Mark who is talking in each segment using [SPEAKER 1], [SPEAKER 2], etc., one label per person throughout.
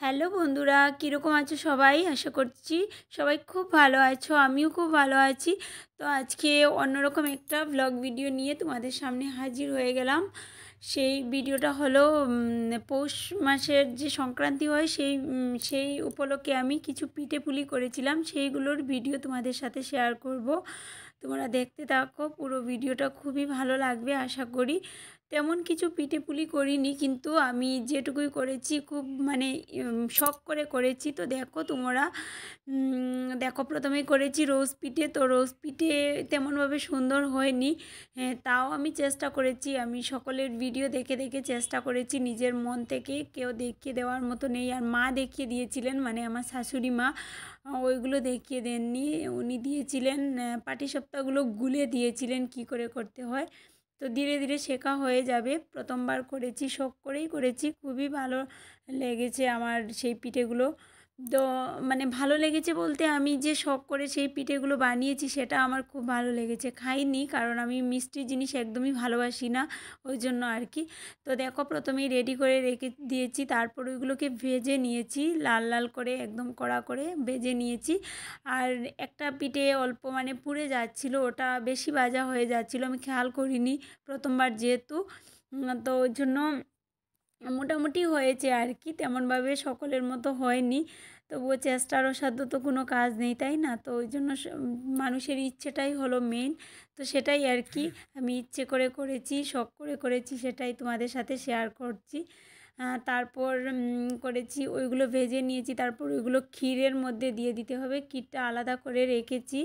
[SPEAKER 1] Hello বন্ধুরা, কীরকম আছো সবাই? আশা করছি সবাই খুব ভালো আছো, আমিও খুব ভালো আছি। তো আজকে অন্যরকম একটা ব্লগ ভিডিও নিয়ে তোমাদের সামনে হাজির হয়ে গেলাম। সেই ভিডিওটা হলো পৌষ মাসের যে সংক্রান্তি হয় সেই উপলক্ষে আমি কিছু পিঠেপুলি করেছিলাম, সেইগুলোর ভিডিও তোমাদের সাথে শেয়ার করব। তোমরা দেখতে থাকো, পুরো ভিডিওটা খুবই ভালো লাগবে আশা করি। তেমন কিছু পিঠেপুলি করিনি, কিন্তু আমি যেটুকুই করেছি খুব শখ করে করেছি। তো দেখো তোমরা, দেখো প্রথমেই করেছি রোজ পিঠে। তো রোজ পিঠে তেমনভাবে সুন্দর হয়নি, তাও আমি চেষ্টা করেছি। আমি সকলের ভিডিও দেখে দেখে চেষ্টা করেছি, নিজের মন থেকে। কেউ দেখিয়ে দেওয়ার মতো নেই। আর মা দেখিয়ে দিয়েছিলেন, মানে আমার শাশুড়ি মা, ওইগুলো দেখিয়ে দেননি। উনি দিয়েছিলেন পাটিসাপটাগুলো গুলে দিয়েছিলেন কি করে করতে হয়। তো ধীরে ধীরে শেখা হয়ে যাবে। প্রথমবার করেছি, শখ করেই করেছি। খুবই ভালো লেগেছে আমার সেই পিঠেগুলো। তো ভালো লেগেছে বলতে, আমি যে শখ করে সেই পিঠেগুলো বানিয়েছি সেটা আমার খুব ভালো লেগেছে। খাইনি, কারণ আমি মিষ্টি জিনিস একদমই ভালোবাসি না, ওই জন্য আর কি। তো দেখো, প্রথমেই রেডি করে রেখে দিয়েছি, তারপর ওইগুলোকে ভেজে নিয়েছি, লাল লাল করে একদম কড়া করে ভেজে নিয়েছি। আর একটা পিঠে অল্প পুড়ে যাচ্ছিল, ওটা বেশি ভাজা হয়ে যাচ্ছিল, আমি খেয়াল করিনি প্রথমবার যেহেতু। তো ওই জন্য মোটামুটি হয়েছে আর কি, তেমনভাবে সকলের মতো হয়নি। তবুও চেষ্টার অসাধ্য তো কোনো কাজ নেই, তাই না? তো ওই জন্য মানুষের ইচ্ছেটাই হলো মেন। তো সেটাই আর কি, আমি ইচ্ছে করে করেছি, শখ করে করেছি, সেটাই তোমাদের সাথে শেয়ার করছি। তারপর করেছি, ওইগুলো ভেজে নিয়েছি। তারপর ওইগুলো ক্ষীরের মধ্যে দিয়ে দিতে হবে, ক্ষীরটা আলাদা করে রেখেছি।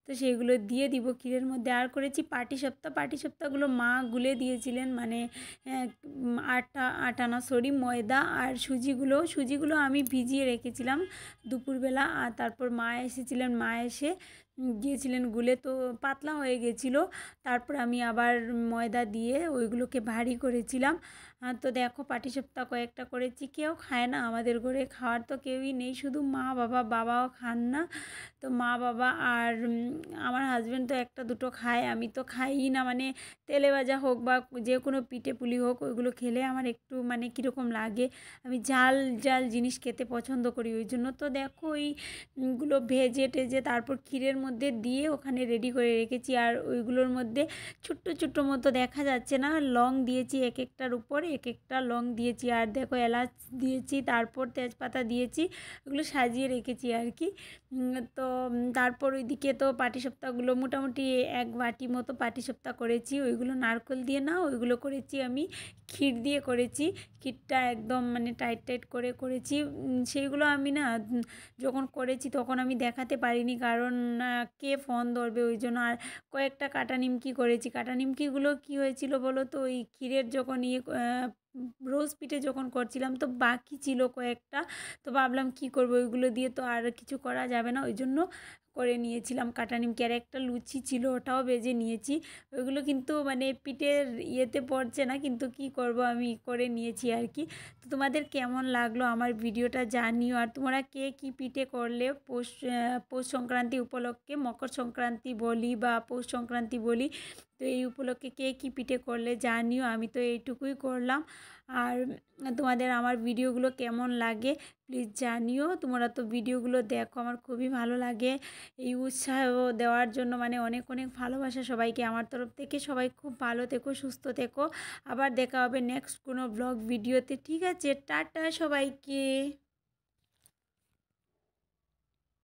[SPEAKER 1] তো সেগুলো দিয়ে দিব ক্ষীরের মধ্যে। আর করেছি পাটিসাপটাগুলো মা গুলে দিয়েছিলেন, আটা না সরি ময়দা আর সুজিগুলো আমি ভিজিয়ে রেখেছিলাম দুপুরবেলা। আর তারপর মা এসেছিলেন, মা এসে গিয়েছিলেন গুলে, তো পাতলা হয়ে গেছিলো। তারপর আমি আবার ময়দা দিয়ে ওইগুলোকে ভারী করেছিলাম। তো দেখো, পাটিসাপটা কয়েকটা করেছি। কেউ খায় না আমাদের ঘরে, খাওয়ার তো কেউই নেই, শুধু মা বাবাও খান না। তো মা বাবা আর আমার হাজব্যান্ড তো একটা দুটো খায়, আমি তো খাইই না। তেলে ভাজা হোক বা যে কোনো পিঠে পুলি হোক, ওইগুলো খেলে আমার একটু কীরকম লাগে। আমি ঝাল ঝাল জিনিস খেতে পছন্দ করি, ওই জন্য। তো দেখো, ওইগুলো ভেজে টেজে তারপর ক্ষীরের মধ্যে দিয়ে ওখানে রেডি করে রেখেছি। আর ওইগুলোর মধ্যে ছোট্ট ছোট্ট মতো দেখা যাচ্ছে না, লং দিয়েছি, এক একটার উপর এক একটা লং দিয়েছি। আর দেখো, এলাচ দিয়েছি, তারপর তেজপাতা দিয়েছি, ওগুলো সাজিয়ে রেখেছি আর কি। তো তারপর ওইদিকে তো পাটিসাপটাগুলো মোটামুটি এক বাটি মতো পাটিসাপটা করেছি। ওইগুলো নারকেল দিয়ে না, ওইগুলো করেছি আমি ক্ষীর দিয়ে করেছি। ক্ষীরটা একদম টাইট টাইট করে করেছি। সেইগুলো আমি না যখন করেছি তখন আমি দেখাতে পারিনি, কারণ কে ফোন ধরবে, ওই জন্য। আর কয়েকটা কাটা নিমকি করেছি। কাটা নিমকিগুলো কী হয়েছিল বলো তো, ওই ক্ষীরের যখন রোজ পিঠে যখন করছিলাম তো বাকি ছিল কয়েকটা। তো ভাবলাম কী করবো, ওইগুলো দিয়ে তো আর কিছু করা যাবে না, ওই জন্য করে নিয়েছিলাম কাটা নিমকি। আর একটা লুচি ছিল, ওটাও ভেজে নিয়েছি। ওইগুলো কিন্তু পিঠের ইয়েতে পড়ছে না, কিন্তু কি করব, আমি করে নিয়েছি আর কি। তো তোমাদের কেমন লাগলো আমার ভিডিওটা জানিও। আর তোমরা কে কী পিঠে করলে পৌষ সংক্রান্তি উপলক্ষে, মকর সংক্রান্তি বলি বা পৌষ সংক্রান্তি বলি, তো এই উপলক্ষে কে কী পিঠে করলে জানিও। আমি তো এইটুকুই করলাম। আর তোমাদের আমার ভিডিওগুলো কেমন লাগে প্লিজ জানিও। তোমরা তো ভিডিওগুলো দেখো, আমার খুবই ভালো লাগে। এই উৎসাহ দেওয়ার জন্য অনেক অনেক ভালোবাসা সবাইকে আমার তরফ থেকে। সবাই খুব ভালো থেকো, সুস্থ থেকো। আবার দেখা হবে নেক্সট কোনো ব্লগ ভিডিওতে। ঠিক আছে, টাটা সবাইকে।